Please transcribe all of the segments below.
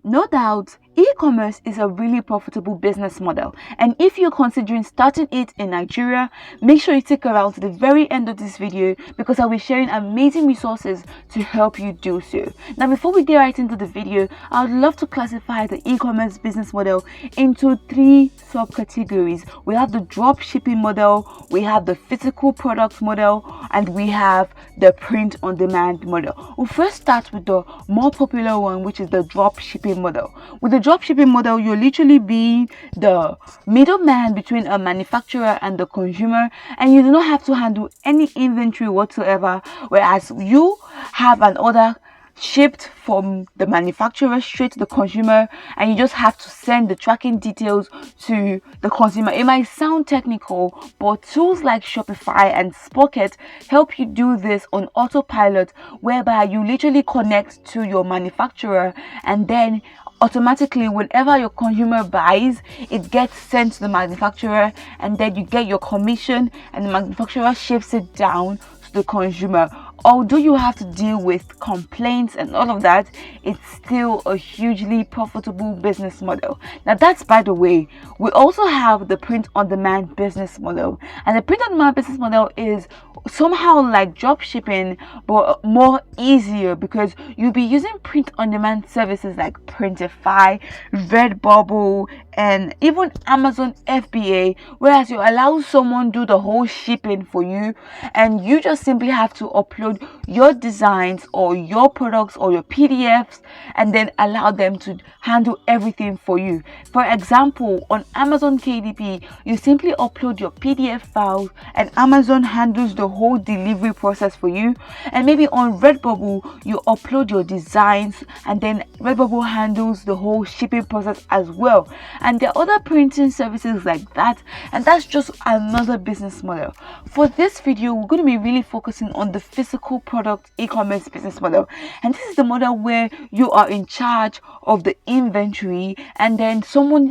No doubt, e-commerce is a really profitable business model, and if you're considering starting it in Nigeria, make sure you stick around to the very end of this video because I'll be sharing amazing resources to help you do so. Now, before we get right into the video, I would love to classify the e-commerce business model into 3 subcategories. We have the drop shipping model, we have the physical product model, and we have the print on demand model. We'll first start with the more popular one, which is the drop shipping model. With the drop shipping model, you're literally being the middleman between a manufacturer and the consumer, and you do not have to handle any inventory whatsoever, whereas you have an order shipped from the manufacturer straight to the consumer, and you just have to send the tracking details to the consumer. It might sound technical, but tools like Shopify and Spocket help you do this on autopilot, whereby you literally connect to your manufacturer, and then automatically whenever your consumer buys, it gets sent to the manufacturer, and then you get your commission, and the manufacturer ships it down to the consumer. Although you have to deal with complaints and all of that, it's still a hugely profitable business model. Now, that's by the way. We also have the print on demand business model, and the print on demand business model is somehow like drop shipping but more easier, because you'll be using print on demand services like Printify, Redbubble, and even Amazon FBA, whereas you allow someone do the whole shipping for you, and you just simply have to upload your designs or your products or your PDFs, and then allow them to handle everything for you. For example, on Amazon KDP, you simply upload your PDF files and Amazon handles the whole delivery process for you. And maybe on Redbubble, you upload your designs and then Redbubble handles the whole shipping process as well. And there are other printing services like that, and that's just another business model. For this video, we're going to be really focusing on the physical product e-commerce business model, and this is the model where you are in charge of the inventory, and then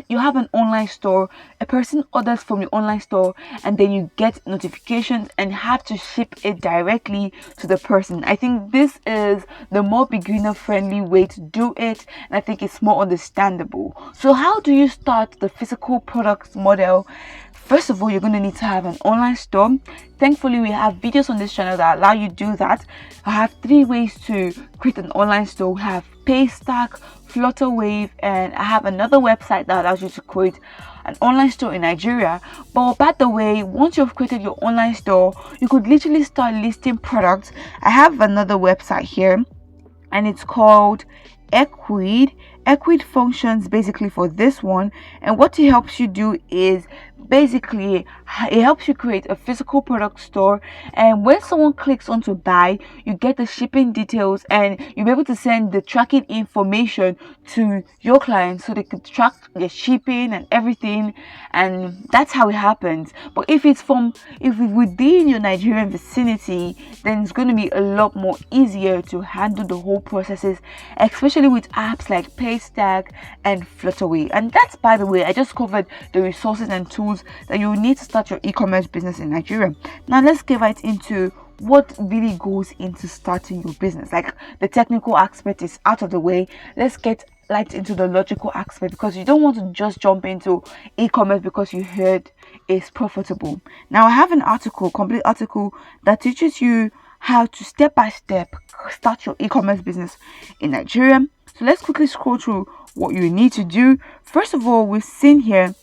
you have an online store, a person orders from your online store, and then you get notifications and have to ship it directly to the person. I think this is the more beginner friendly way to do it, and I think it's more understandable. So how do you start the physical products model? First of all, you're going to need to have an online store. Thankfully, we have videos on this channel that allow you to do that. I have 3 ways to create an online store. We have Paystack, Flutterwave, and I have another website that allows you to create an online store in Nigeria. But by the way, once you've created your online store, you could literally start listing products. I have another website here, and it's called Equid. Equid functions basically for this one, and what it helps you do is basically it helps you create a physical product store, and when someone clicks on to buy, you get the shipping details, and you'll be able to send the tracking information to your clients so they could track the shipping and everything, and that's how it happens. But if it's within your Nigerian vicinity, then it's going to be a lot more easier to handle the whole processes, especially with apps like Paystack and Flutterwave. And that's, by the way, I just covered the resources and tools that you need to start your e-commerce business in Nigeria. Now let's get right into what really goes into starting your business. Like, the technical aspect is out of the way. Let's get right into the logical aspect, because you don't want to just jump into e-commerce because you heard it's profitable. Now, I have an complete article that teaches you how to step by step start your e-commerce business in Nigeria. So let's quickly scroll through what you need to do. First of all, we've seen here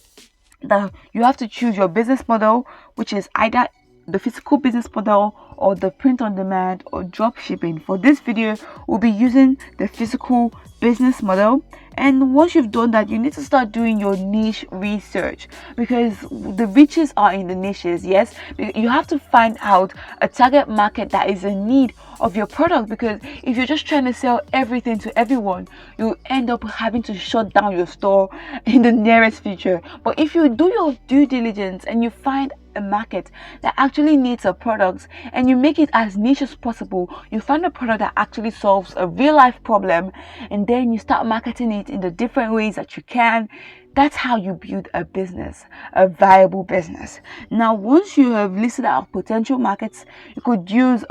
that you have to choose your business model, which is either the physical business model or the print on demand or drop shipping. For this video, we'll be using the physical business model, and once you've done that, you need to start doing your niche research, because the riches are in the niches. Yes, you have to find out a target market that is in need of your product, because if you're just trying to sell everything to everyone, you end up having to shut down your store in the nearest future. But if you do your due diligence and you find a market that actually needs a product and you make it as niche as possible, you find a product that actually solves a real life problem, and then you start marketing it in the different ways that you can. That's how you build a business, a viable business. Now, once you have listed out potential markets, you could use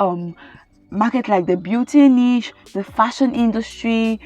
market like the beauty niche, the fashion industry,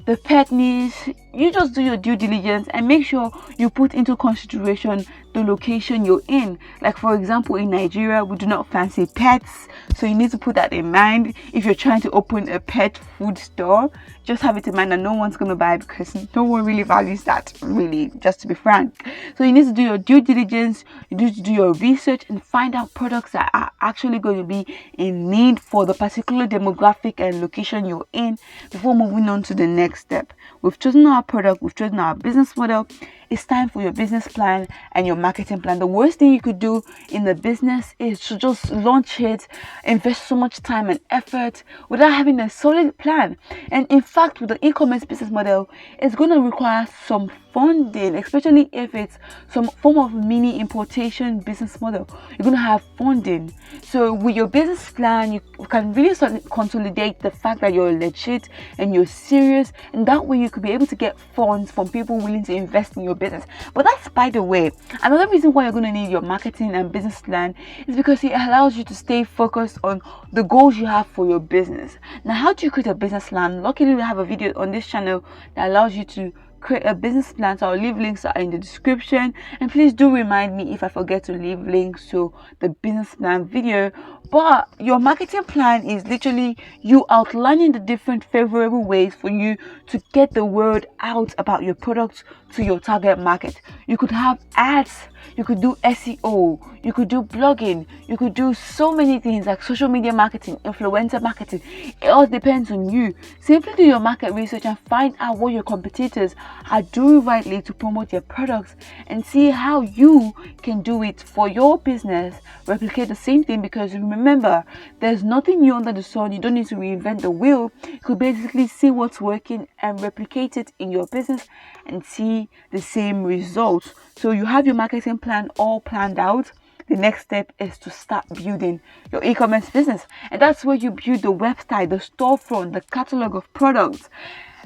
the pet niche, you just do your due diligence and make sure you put into consideration the location you're in. Like for example, in Nigeria, we do not fancy pets, so you need to put that in mind. If you're trying to open a pet food store, just have it in mind that no one's going to buy, because no one really values that, really, just to be frank. So you need to do your due diligence, you need to do your research and find out products that are actually going to be in need for the particular demographic and location you're in before moving on to the next step. We've chosen our product, we've chosen our business model. It's time for your business plan and your marketing plan. The worst thing you could do in the business is to just launch it, invest so much time and effort without having a solid plan. And in fact, with the e-commerce business model, it's going to require some funding, especially if it's some form of mini importation business model. You're going to have funding. So with your business plan, you can really consolidate the fact that you're legit and you're serious, and that way you could be able to get funds from people willing to invest in your business. But that's by the way. Another reason why you're going to need your marketing and business plan is because it allows you to stay focused on the goals you have for your business. Now, how do you create a business plan? Luckily, we have a video on this channel that allows you to create a business plan, so I'll leave links are in the description, and please do remind me if I forget to leave links to the business plan video. But your marketing plan is literally you outlining the different favorable ways for you to get the word out about your products to your target market. You could have ads, you could do SEO, you could do blogging, you could do so many things like social media marketing, influencer marketing. It all depends on you. Simply do your market research and find out what your competitors are doing rightly to promote their products, and see how you can do it for your business. Replicate the same thing, because remember, there's nothing new under the sun. You don't need to reinvent the wheel. You could basically see what's working and replicate it in your business and see the same results. So you have your marketing plan all planned out. The next step is to start building your e-commerce business, and that's where you build the website, the storefront, the catalog of products.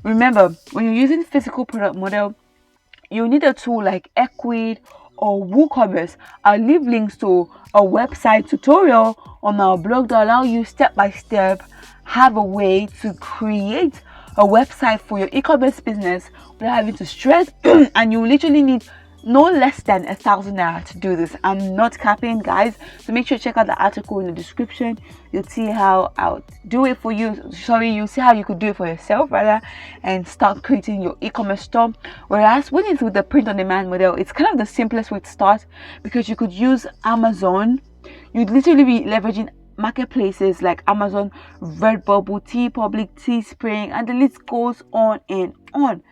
Remember, when you're using physical product model, you need a tool like Equid or WooCommerce. I'll leave links to a website tutorial on our blog that allow you step by step have a way to create a website for your e-commerce business without having to stress. And you literally need no less than 1,000 naira to do this. I'm not capping, guys, so make sure to check out the article in the description. You'll see how I'll do it for you. You'll see how you could do it for yourself rather, and start creating your e-commerce store. Whereas when it's with the print on demand model, it's kind of the simplest way to start, because you could use Amazon. You'd literally be leveraging marketplaces like Amazon, Redbubble, TeePublic, Teespring, and the list goes on and on.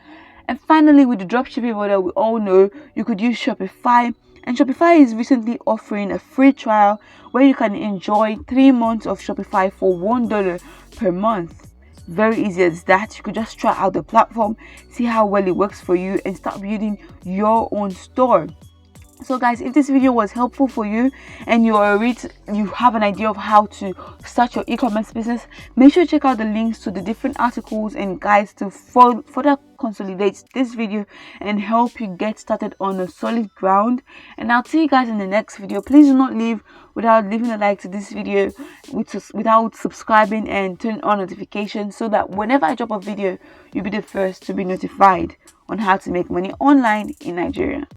And finally, with the dropshipping model, we all know you could use Shopify, and Shopify is recently offering a free trial where you can enjoy 3 months of Shopify for $1 per month. Very easy as that. You could just try out the platform, see how well it works for you, and start building your own store. So guys, if this video was helpful for you and you have an idea of how to start your e-commerce business, make sure to check out the links to the different articles and guides to further consolidate this video and help you get started on a solid ground. And I'll see you guys in the next video. Please do not leave without leaving a like to this video, without subscribing and turning on notifications, so that whenever I drop a video, you'll be the first to be notified on how to make money online in Nigeria.